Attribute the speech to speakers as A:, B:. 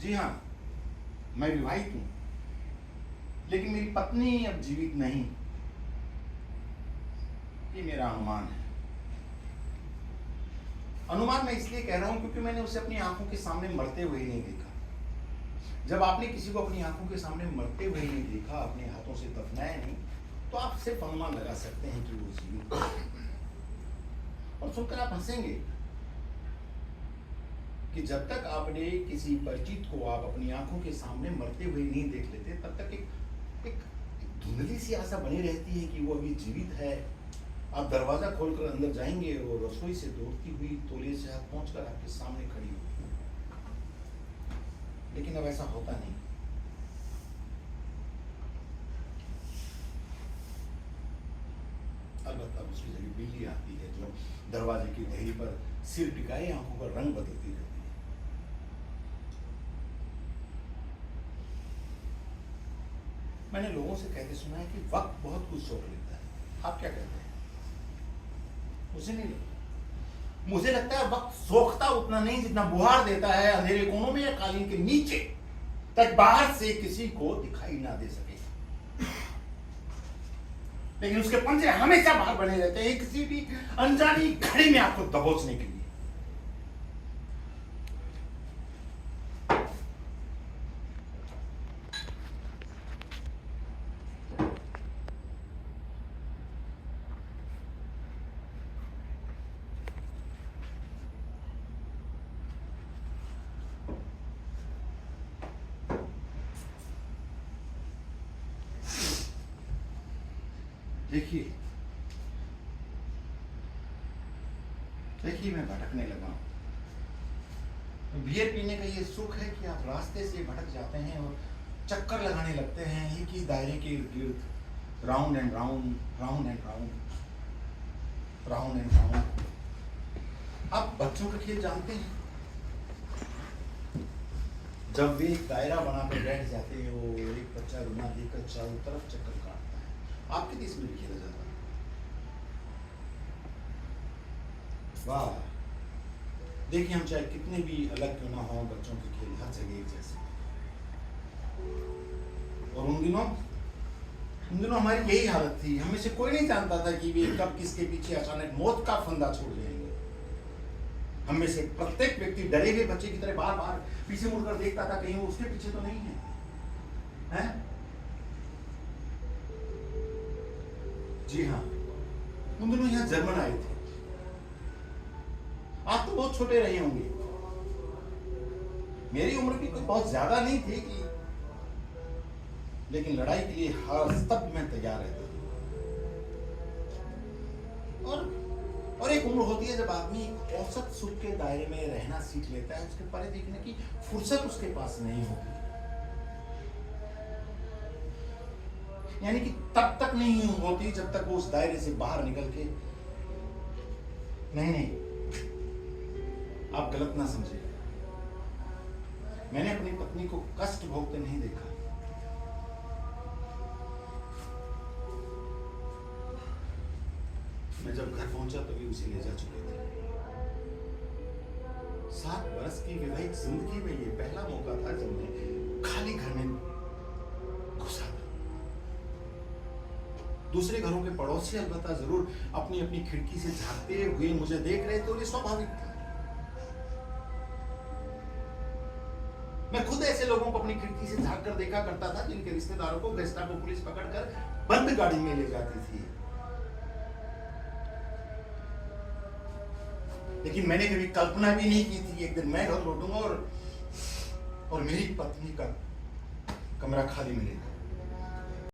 A: जी हाँ, मैं विवाहित हूँ, लेकिन मेरी पत्नी अब जीवित नहीं। ये मेरा अनुमान है। अनुमान मैं इसलिए कह रहा हूं क्योंकि मैंने उसे अपनी आंखों के सामने मरते हुए ही नहीं देखा। जब आपने किसी को अपनी आंखों के सामने मरते हुए ही नहीं देखा, अपने हाथों से दफनाया नहीं, तो आप सिर्फ अनुमान लगा सकते हैं कि वो जीवित है। और सुनकर आप हंसेंगे कि जब तक आपने किसी परिचित को आप अपनी आंखों के सामने मरते हुए नहीं देख लेते, तब तक एक धुंधली सी आशा बनी रहती है कि वो अभी जीवित है। आप दरवाजा खोलकर अंदर जाएंगे और रसोई से दौड़ती हुई तौलिए से हाथ पहुंचकर आपके सामने खड़ी होगी, लेकिन अब ऐसा होता नहीं। अलबत्ता उसकी जगह बिल्ली आती है जो दरवाजे की धैर्य पर सिर टिकाए आंखों का रंग बदलती रहती है। मैंने लोगों से कहते सुना है कि वक्त बहुत कुछ सोख लेता है। आप क्या कहते हैं? मुझे नहीं लगता। मुझे लगता है वक्त सोखता उतना नहीं जितना बुहार देता है अंधेरे कोनों में या कालीन के नीचे, तक बाहर से किसी को दिखाई ना दे सके, लेकिन उसके पंजे हमेशा बाहर बने रहते हैं किसी भी अनजानी घड़ी में आपको दबोचने के लिए। देखिए मैं भटकने लगा हूं। बियर पीने का ये सुख है कि आप रास्ते से भटक जाते हैं और चक्कर लगाने लगते हैं एक ही दायरे के इर्द गिर्द, round and round, round and round, round and round. आप बच्चों का खेल जानते हैं? जब वे एक दायरा बनाकर बैठ जाते हैं, वो एक बच्चा रुना देकर चारों तरफ चक्कर काटता है। आपके देश में भी खेला जाता है। वाह, देखिए हम चाहे कितने भी अलग क्यों ना हो, बच्चों के खेल हर जगह एक जैसे। और उन दिनों हमारी यही हालत थी। हमें से कोई नहीं जानता था कि वे कब किसके पीछे अचानक मौत का फंदा छोड़ जाएंगे। हम में से प्रत्येक व्यक्ति डरे हुए बच्चे की तरह बार बार पीछे मुड़कर देखता था, कहीं वो उसके पीछे तो नहीं है, हैं? जी हाँ, उन दिनों यहाँ जर्मन आए थे। आप तो बहुत छोटे रहे होंगे। मेरी उम्र भी कोई बहुत ज्यादा नहीं थी कि, लेकिन लड़ाई के लिए हर स्तब्ध में तैयार रहता था। और एक उम्र होती है जब आदमी एक औसत सुख के दायरे में रहना सीख लेता है। उसके परे देखने की फुर्सत उसके पास नहीं होती, यानी कि तब तक नहीं होती जब तक वो उस दायरे से बाहर निकल के नहीं, आप गलत ना समझे। मैंने अपनी पत्नी को कष्ट भोगते नहीं देखा। मैं जब घर पहुंचा तो भी उसे ले जा चुके थे। 7 वर्ष की विवाहित जिंदगी में ये पहला मौका था जब मैं खाली घर में घुसा था। दूसरे घरों के पड़ोसी अलबत्ता जरूर अपनी अपनी खिड़की से झांकते हुए मुझे देख रहे थे और ये स्वाभाविक था। मैं खुद ऐसे लोगों को अपनी खिड़की से झांक कर देखा करता था जिनके रिश्तेदारों को गेस्टापो पुलिस पकड़कर बंद गाड़ी में ले जाती थी। लेकिन मैंने कभी कल्पना भी नहीं की थी एक दिन मैं घर लौटूंगा और मेरी पत्नी का कमरा खाली मिलेगा।